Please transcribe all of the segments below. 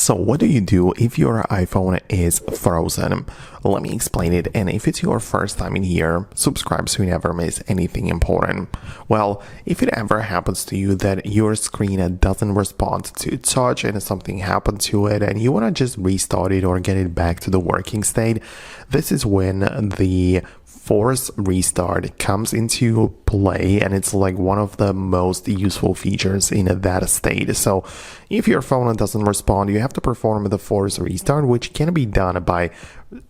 So what do you do if your iPhone is frozen? Let me explain it, and if it's your first time in here, subscribe so you never miss anything important. Well, if it ever happens to you that your screen doesn't respond to touch and something happened to it and you want to just restart it or get it back to the working state, this is when the force restart comes into play, and it's like one of the most useful features in that state. So if your phone doesn't respond, you have to perform the force restart, which can be done by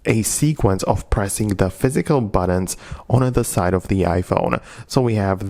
a sequence of pressing the physical buttons on the side of the iPhone. So we have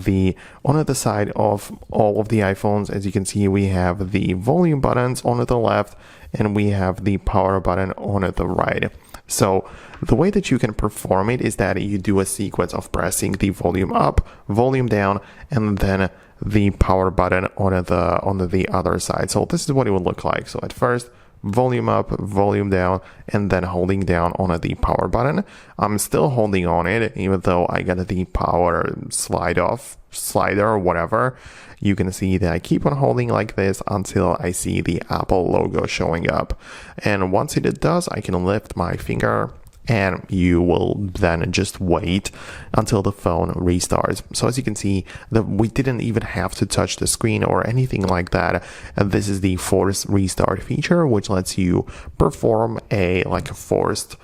on the side of all of the iPhones, as you can see, we have the volume buttons on the left and we have the power button on the right. So the way that you can perform it is that you do a sequence of pressing the volume up, volume down, and then the power button on the other side. So this is what it would look like. So at first, volume up, volume down, and then holding down on the power button. I'm still holding on it, even though I got the power slider or whatever. You can see that I keep on holding like this until I see the Apple logo showing up. And once it does, I can lift my finger and you will then just wait until the phone restarts. So as you can see, we didn't even have to touch the screen or anything like that. And this is the force restart feature, which lets you perform a forced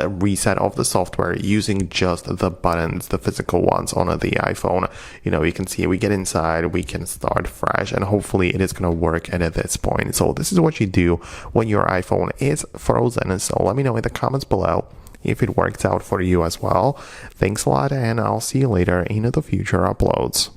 reset of the software using just the buttons, the physical ones on the iPhone. You can see we get inside, we can start fresh, and hopefully it is going to work at this point. So this is what you do when your iPhone is frozen. So let me know in the comments below if it works out for you as well. Thanks a lot, and I'll see you later in the future uploads.